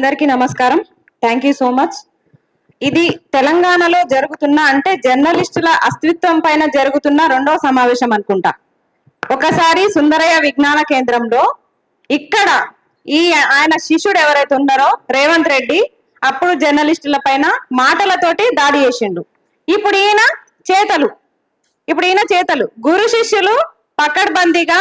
అందరికీ నమస్కారం. Thank you so much. ఇది తెలంగాణలో జరుగుతున్న అంటే జర్నలిస్టుల అస్తిత్వం పైన జరుగుతున్న రెండవ సమావేశం అనుకుంటా. ఒకసారి సుందరయ్య విజ్ఞాన కేంద్రంలో ఇక్కడ ఆయన శిష్యుడు ఎవరైతే ఉన్నారో రేవంత్ రెడ్డి అప్పుడు జర్నలిస్టుల పైన మాటలతోటి దాడి చేసిండు. ఇప్పుడు ఈయన చేతలు గురు శిష్యులు పకడ్బందీగా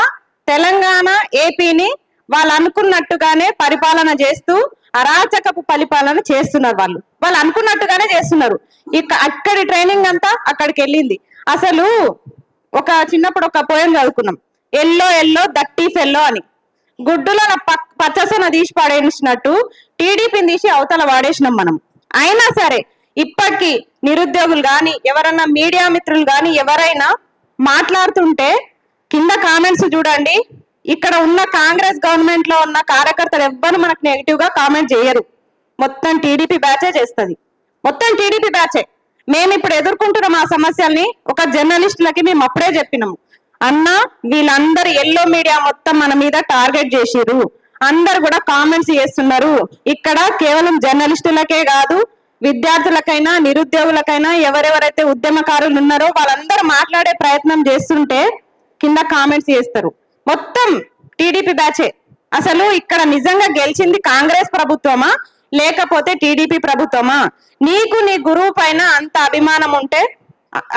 తెలంగాణ ఏపీని వాళ్ళు అనుకున్నట్టుగానే పరిపాలన చేస్తూ అరాచకపు పరిపాలన చేస్తున్నారు. వాళ్ళు అనుకున్నట్టుగానే చేస్తున్నారు. అక్కడి ట్రైనింగ్ అంతా అక్కడికి వెళ్ళింది. అసలు చిన్నప్పుడు ఒక పోయం చదువుకున్నాం, ఎల్లో ఎల్లో దట్టి ఫెల్లో అని. గుడ్డులో పచ్చసన తీసి పడేసినట్టు టీడీపీని తీసి అవతల వాడేసినాం మనం. అయినా సరే ఇప్పటికీ నిరుద్యోగులు కానీ ఎవరన్నా మీడియా మిత్రులు కానీ ఎవరైనా మాట్లాడుతుంటే కింద కామెంట్స్ చూడండి. ఇక్కడ ఉన్న కాంగ్రెస్ గవర్నమెంట్ లో ఉన్న కార్యకర్తలు ఎవ్వరు మనకు నెగిటివ్ గా కామెంట్ చేయరు. మొత్తం టీడీపీ బ్యాచే చేస్తుంది. మొత్తం టీడీపీ బ్యాచే. మేము ఇప్పుడు ఎదుర్కొంటున్నాం ఆ సమస్యల్ని. ఒక జర్నలిస్టులకి మేము అప్పుడే చెప్పినాము, అన్న వీళ్ళందరూ ఎల్లో మీడియా మొత్తం మన మీద టార్గెట్ చేసిరు, అందరు కూడా కామెంట్స్ చేస్తున్నారు. ఇక్కడ కేవలం జర్నలిస్టులకే కాదు, విద్యార్థులకైనా నిరుద్యోగులకైనా ఎవరెవరైతే ఉద్యమకారులు ఉన్నారో వాళ్ళందరూ మాట్లాడే ప్రయత్నం చేస్తుంటే కింద కామెంట్స్ చేస్తారు. మొత్తం టీడీపీ బ్యాచే. అసలు ఇక్కడ నిజంగా గెలిచింది కాంగ్రెస్ ప్రభుత్వమా లేకపోతే టీడీపీ ప్రభుత్వమా? నీకు నీ గురువు పైన అంత అభిమానం ఉంటే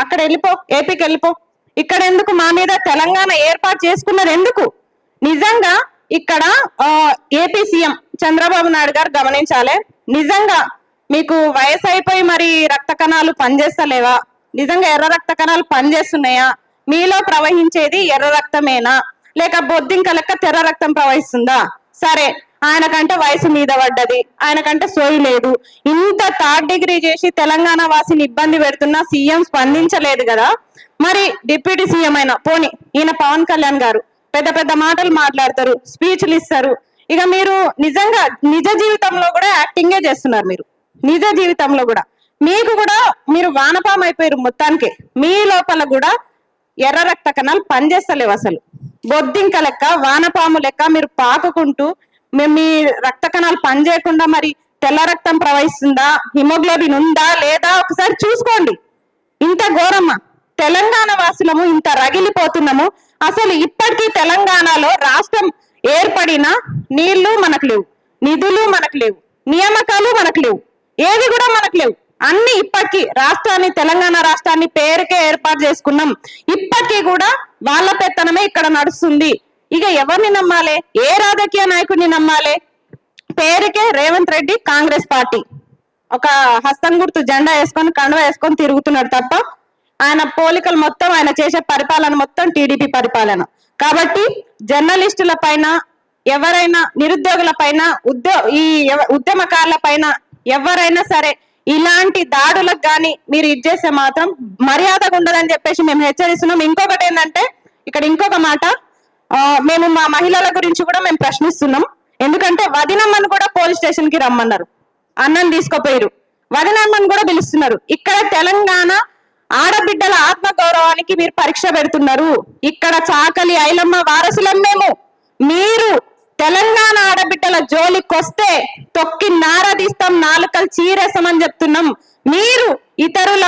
అక్కడ వెళ్ళిపో, ఏపీకి వెళ్ళిపో. ఇక్కడ ఎందుకు మా మీద తెలంగాణ ఏర్పాటు చేసుకున్నది ఎందుకు? నిజంగా ఇక్కడ ఏపీ సీఎం చంద్రబాబు నాయుడు గారు గమనించాలి. నిజంగా మీకు వయసు అయిపోయి మరి రక్త కణాలు పనిచేస్తలేవా? నిజంగా ఎర్ర రక్త కణాలు పనిచేస్తున్నాయా? మీలో ప్రవహించేది ఎర్ర రక్తమేనా లేక బొద్దింక లెక్క తెర్ర రక్తం ప్రవహిస్తుందా? సరే, ఆయనకంటే వయసు మీద పడ్డది, ఆయనకంటే సోయి లేదు. ఇంత థర్డ్ డిగ్రీ చేసి తెలంగాణ వాసిని ఇబ్బంది పెడుతున్నా సీఎం స్పందించలేదు కదా. మరి డిప్యూటీ సీఎం అయినా పోనీ ఈయన పవన్ కళ్యాణ్ గారు పెద్ద పెద్ద మాటలు మాట్లాడతారు, స్పీచ్లు ఇస్తారు. ఇక మీరు నిజంగా నిజ జీవితంలో కూడా యాక్టింగే చేస్తున్నారు. మీరు నిజ జీవితంలో కూడా మీకు కూడా మీరు వానపాము అయిపోయారు మొత్తానికి. మీ లోపల కూడా ఎర్ర రక్త కణాలు పనిచేస్తలేవు. అసలు బొద్దింక లెక్క వానపాము లెక్క మీరు పాకుకుంటూ మీ రక్త కణాలు పనిచేయకుండా మరి తెల్ల రక్తం ప్రవహిస్తుందా, హిమోగ్లోబిన్ ఉందా లేదా ఒకసారి చూసుకోండి. ఇంత ఘోరమ్మా. తెలంగాణ వాసులము ఇంత రగిలిపోతున్నాము. అసలు ఇప్పటికీ తెలంగాణలో రాష్ట్రం ఏర్పడిన నీళ్లు మనకు లేవు, నిధులు మనకు లేవు, నియామకాలు మనకు లేవు, ఏది కూడా మనకు లేవు. అన్ని ఇప్పటికీ రాష్ట్రాన్ని తెలంగాణ రాష్ట్రాన్ని పేరుకే ఏర్పాటు చేసుకున్నాం. ఇప్పటికీ కూడా వాళ్ళ పెత్తనమే ఇక్కడ నడుస్తుంది. ఇక ఎవరిని నమ్మాలి? ఏ రాజకీయ నాయకుడిని నమ్మాలి? పేరుకే రేవంత్ రెడ్డి కాంగ్రెస్ పార్టీ ఒక హస్తం గుర్తు జెండా వేసుకొని కండువా వేసుకొని తిరుగుతున్నాడు తప్ప ఆయన పోలికలు మొత్తం, ఆయన చేసే పరిపాలన మొత్తం టీడీపీ పరిపాలన. కాబట్టి జర్నలిస్టుల పైన ఎవరైనా, నిరుద్యోగుల పైన, ఈ ఉద్యమకారుల పైన ఎవరైనా సరే ఇలాంటి దాడులకు కానీ మీరు ఇచ్చేస్తే మాత్రం మర్యాదగా ఉండదని చెప్పేసి మేము హెచ్చరిస్తున్నాం. ఇంకొకటి ఏంటంటే ఇక్కడ ఇంకొక మాట, మేము మా మహిళల గురించి కూడా మేము ప్రశ్నిస్తున్నాం. ఎందుకంటే వదినమ్మను కూడా పోలీస్ స్టేషన్ కి రమ్మన్నారు, అన్నం తీసుకోపోయారు, వదినమ్మను కూడా పిలుస్తున్నారు. ఇక్కడ తెలంగాణ ఆడబిడ్డల ఆత్మ గౌరవానికి మీరు పరీక్ష పెడుతున్నారు. ఇక్కడ చాకలి ఐలమ్మ వారసులం మేము. మీరు తెలంగాణ ఆడబిడ్డల జోలికొస్తే తొక్కి నారదీస్తాం, నాలుకలు చీరేస్తామని చెప్తున్నాం. మీరు ఇతరుల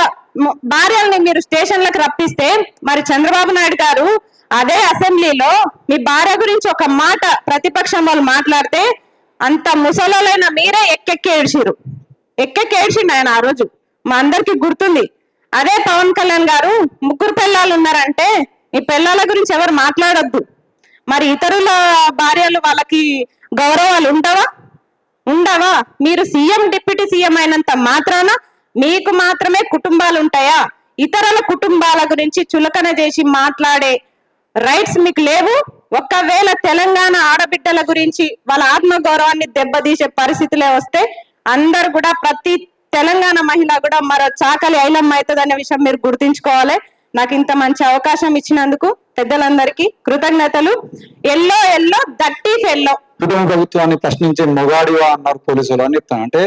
భార్యల్ని మీరు స్టేషన్లకు రప్పిస్తే మరి చంద్రబాబు నాయుడు గారు అదే అసెంబ్లీలో మీ భార్య గురించి ఒక మాట ప్రతిపక్షం వాళ్ళు మాట్లాడితే అంత ముసలోలైన మీరే ఎక్కెక్కి ఏడ్చిండు ఆయన. ఆ రోజు మా అందరికి గుర్తుంది. అదే పవన్ కళ్యాణ్ గారు 3 పిల్లలు ఉన్నారంటే ఈ పిల్లల గురించి ఎవరు మాట్లాడొద్దు. మరి ఇతరుల భార్యలు వాళ్ళకి గౌరవాలు ఉండవా? మీరు సీఎం డిప్యూటీ సీఎం అయినంత మాత్రాన మీకు మాత్రమే కుటుంబాలు ఉంటాయా? ఇతరుల కుటుంబాల గురించి చులకన చేసి మాట్లాడే రైట్స్ మీకు లేవు. ఒకవేళ తెలంగాణ ఆడబిడ్డల గురించి వాళ్ళ ఆత్మ గౌరవాన్ని దెబ్బతీసే పరిస్థితులే వస్తే అందరు కూడా, ప్రతి తెలంగాణ మహిళ కూడా మరో చాకలి ఐలమ్మ అవుతుందనే విషయం మీరు గుర్తించుకోవాలి. నాకు ఇంత మంచి అవకాశం ఇచ్చినందుకు పెద్దలందరికీ కృతజ్ఞతలు. ఎల్లో ఎల్లో దట్టి ఫెల్లో. కుటుంబ ప్రభుత్వాన్ని ప్రశ్నించే మొగాడివా అన్నారు పోలీసులు అని చెప్తాను. అంటే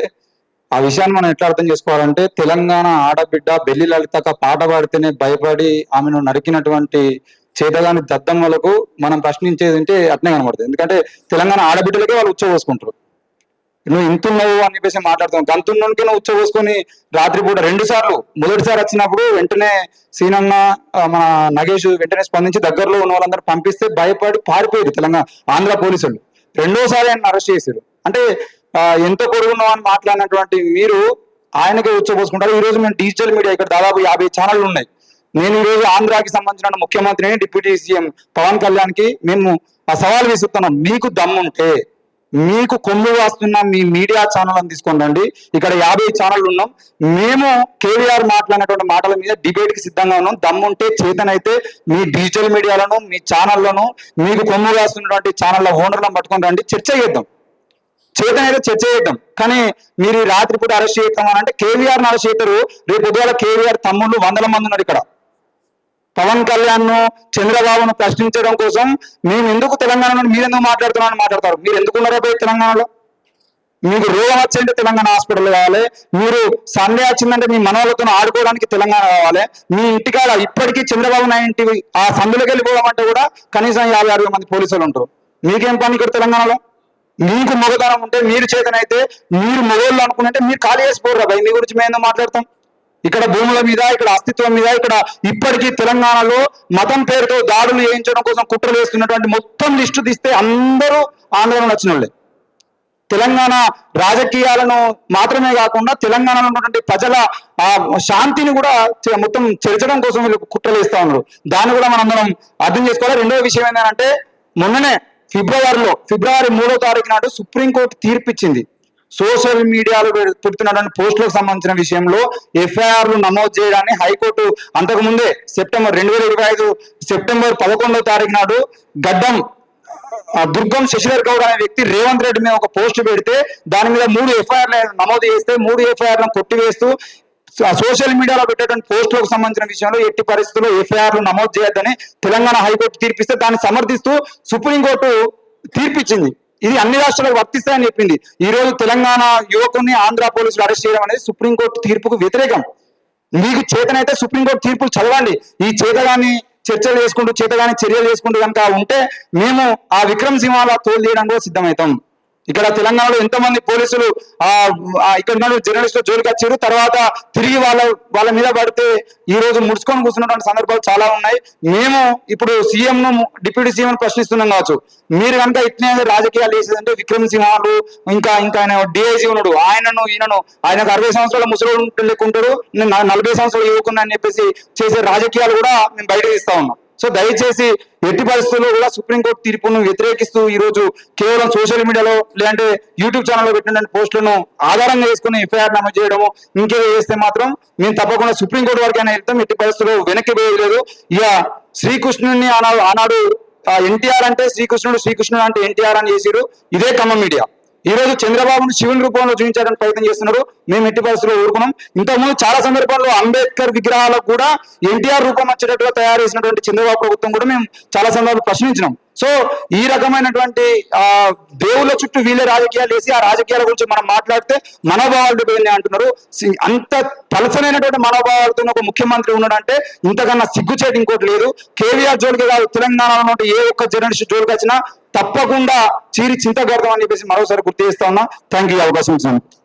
ఆ విషయాన్ని మనం ఎట్లా అర్థం చేసుకోవాలంటే, తెలంగాణ ఆడబిడ్డ బెల్లి లలితక పాట పాడితేనే భయపడి ఆమెను నరికినటువంటి చేతగాని దద్దమ్మలకు మనం ప్రశ్నించేది అంటే అట్నే కనబడుతుంది. ఎందుకంటే తెలంగాణ ఆడబిడ్డలకే వాళ్ళు ఉచ్చబోసుకుంటారు. నువ్వు ఇంతున్నావు అని చెప్పేసి మాట్లాడుతున్నావు. గంతున్నోనికి నువ్వు ఉచ్చబోసుకొని రాత్రిపూట 2 సార్లు, మొదటిసారి వచ్చినప్పుడు వెంటనే సీనన్న మన నగేష్ వెంటనే స్పందించి దగ్గరలో ఉన్న వాళ్ళందరూ పంపిస్తే భయపడి పారిపోయారు తెలంగాణ ఆంధ్ర పోలీసులు. 2వ సారి ఆయన అరెస్ట్ చేశారు. అంటే ఎంతో పొరుగున్నావు అని మాట్లాడినటువంటి మీరు ఆయనకే ఉచ్చబోసుకుంటారు. ఈ రోజు మేము డిజిటల్ మీడియా ఇక్కడ దాదాపు 50 ఛానళ్ళు ఉన్నాయి. నేను ఈ రోజు ఆంధ్రాకి సంబంధించిన ముఖ్యమంత్రిని, డిప్యూటీ సీఎం పవన్ కళ్యాణ్కి మేము ఆ సవాల్ విసురుతున్నాం. మీకు దమ్ముంటే మీకు కొమ్ము వాస్తున్న మీ మీడియా ఛానల్ అని తీసుకొని రండి. ఇక్కడ 50 ఛానళ్ళు ఉన్నాం. మేము కేవీఆర్ మాట్లాడినటువంటి మాటల మీద డిబేట్ కి సిద్ధంగా ఉన్నాం. దమ్ముంటే చేతనైతే మీ డిజిటల్ మీడియాలను, మీ ఛానళ్లను, మీకు కొమ్ము వాస్తున్నటువంటి ఛానళ్ళ ఓనర్లను పట్టుకొని రండి, చర్చ చేద్దాం. చేతనైతే చర్చ చేద్దాం. కానీ మీరు రాత్రిపూట అరెస్ట్ చేద్దాం అని అంటే కేవీఆర్ అరెస్ట్ చేస్తారు. రేపు పొద్దుగాల కేవీఆర్ తమ్ముళ్ళు 100 మంది ఉన్నారు ఇక్కడ. పవన్ కళ్యాణ్ ను, చంద్రబాబును ప్రశ్నించడం కోసం మేము ఎందుకు తెలంగాణ మీరెందుకు మాట్లాడుతున్నామని మాట్లాడతారు. మీరు ఎందుకు ఉన్నారో పోయి తెలంగాణలో? మీకు రోగం వచ్చిందంటే తెలంగాణ హాస్పిటల్ కావాలి. మీరు సండే వచ్చిందంటే మీ మనవాళ్ళతో ఆడుకోవడానికి తెలంగాణ కావాలి. మీ ఇంటికాడ ఇప్పటికీ చంద్రబాబు నాయుడు ఆ సందులోకి వెళ్ళిపోవడం కూడా కనీసం 50-60 మంది పోలీసులు ఉంటారు. మీకేం పని ఇక్కడ తెలంగాణలో? మీకు మొగతనం ఉంటే, మీరు చేతనైతే, మీరు మొగోళ్ళు అనుకుంటే మీరు ఖాళీ చేసిపోరు భయ్. మీ గురించి మేము మాట్లాడతాం. ఇక్కడ భూముల మీద, ఇక్కడ అస్తిత్వం మీద, ఇక్కడ ఇప్పటికీ తెలంగాణలో మతం పేరుతో దాడులు చేయించడం కోసం కుట్రలు వేస్తున్నటువంటి మొత్తం లిస్టు తీస్తే అందరూ ఆందోళన వచ్చిన వాళ్ళే. తెలంగాణ రాజకీయాలను మాత్రమే కాకుండా తెలంగాణలో ఉన్నటువంటి ప్రజల శాంతిని కూడా మొత్తం చెరచడం కోసం వీళ్ళు కుట్రలు వేస్తా ఉన్నారు. దాన్ని కూడా మనందరం అర్థం చేసుకోవాలి. 2వ విషయం ఏంటంటే, మొన్ననే ఫిబ్రవరి 3వ తారీఖు నాడు సుప్రీంకోర్టు తీర్పిచ్చింది. సోషల్ మీడియాలో పెడుతున్నటువంటి పోస్టులకు సంబంధించిన విషయంలో ఎఫ్ఐఆర్లు నమోదు చేయడాన్ని హైకోర్టు అంతకు ముందే 2025 సెప్టెంబర్ 11వ తారీఖు నాడు దుర్గం శశిధర్ గౌడ్ అనే వ్యక్తి రేవంత్ రెడ్డి మీద ఒక పోస్ట్ పెడితే దాని మీద 3 ఎఫ్ఐఆర్లు నమోదు చేస్తే 3 ఎఫ్ఐఆర్లను కొట్టివేస్తూ సోషల్ మీడియాలో పెట్టేటువంటి పోస్టులకు సంబంధించిన విషయంలో ఎట్టి పరిస్థితుల్లో ఎఫ్ఐఆర్లు నమోదు చేయొద్దని తెలంగాణ హైకోర్టు తీర్పిస్తే దాన్ని సమర్థిస్తూ సుప్రీంకోర్టు తీర్పిచ్చింది. ఇది అన్ని రాష్ట్రాలకు వర్తిస్తాయని చెప్పింది. ఈ రోజు తెలంగాణ యువకుని ఆంధ్ర పోలీసులు అరెస్ట్ చేయడం అనేది సుప్రీంకోర్టు తీర్పుకు వ్యతిరేకం. మీకు చేతనైతే సుప్రీంకోర్టు తీర్పులు చదవండి. ఈ చేతగాని చర్చలు చేసుకుంటూ, చేతగాని చర్యలు చేసుకుంటూ కనుక ఉంటే మేము ఆ విక్రమ్ సింహాల తోలు తీయడం కూడా సిద్ధమవుతాం. ఇక్కడ తెలంగాణలో ఎంతమంది పోలీసులు ఇక్కడ జర్నలిస్టులు జోలికి వచ్చారు, తర్వాత తిరిగి వాళ్ళ మీద పడితే ఈ రోజు ముడుచుకొని కూర్చున్నటువంటి సందర్భాలు చాలా ఉన్నాయి. మేము ఇప్పుడు సీఎంను, డిప్యూటీ సీఎం ప్రశ్నిస్తున్నాం కావచ్చు. మీరు కనుక ఇట్నే రాజకీయాలు చేసేదంటే విక్రమ్ సింహాలు ఇంకా ఆయన డిఐజీ ఉన్నాడు, ఈయనను ఆయనకు 60 సంవత్సరాల ముసలి లెక్కుంటారు, నేను 40 సంవత్సరాలు యువకున్నా అని చెప్పేసి చేసే రాజకీయాలు కూడా మేము బయటకు ఇస్తా ఉన్నాం. సో దయచేసి ఎట్టి పరిస్థితుల్లో కూడా సుప్రీంకోర్టు తీర్పును వ్యతిరేకిస్తూ ఈ రోజు కేవలం సోషల్ మీడియాలో లేదంటే యూట్యూబ్ ఛానల్లో పెట్టినటువంటి పోస్టులను ఆధారంగా చేసుకుని ఎఫ్ఐఆర్ నమోదు చేయడము ఇంకేదో చేస్తే మాత్రం మేము తప్పకుండా సుప్రీంకోర్టు వరకైనా వెళ్తాం. ఎట్టి పరిస్థితుల్లో వెనక్కి పోయేది లేదు. ఇక శ్రీకృష్ణుడిని ఆనాడు ఎన్టీఆర్ అంటే శ్రీకృష్ణుడు అంటే ఎన్టీఆర్ అని చేసిరు ఇదే ఖమ్మం మీడియా. ఈ రోజు చంద్రబాబును శివుని రూపంలో చూపించడానికి ప్రయత్నం చేస్తున్నారు. మేము ఎట్టి పరిస్థితుల్లో ఊరుకున్నాం. ఇంతకుముందు చాలా సందర్భాల్లో అంబేద్కర్ విగ్రహాలకు కూడా ఎన్టీఆర్ రూపం వచ్చేటట్టుగా తయారు చేసినటువంటి చంద్రబాబు ప్రభుత్వం కూడా మేము చాలా సందర్భాలు ప్రశ్నించినాం. సో ఈ రకమైనటువంటి దేవుళ్ళ చుట్టూ వీళ్ళే రాజకీయాలు వేసి ఆ రాజకీయాల గురించి మనం మాట్లాడితే మనోభావాలు దెబ్బతిన్నాయి అంటున్నారు. అంత పలసనైనటువంటి మనోభావాలతో ఒక ముఖ్యమంత్రి ఉన్నాడంటే ఇంతకన్నా సిగ్గుచేటు ఇంకోటి లేదు. కేవీఆర్ జోలికి కాదు, తెలంగాణలో ఏ ఒక్క జర్నలిస్ట్ జోలికి వచ్చినా తప్పకుండా చీరి చింతగడతాం అని చెప్పేసి మరోసారి గుర్తు చేస్తా ఉన్నా. థ్యాంక్ యూ అవకాశం ఇచ్చాను.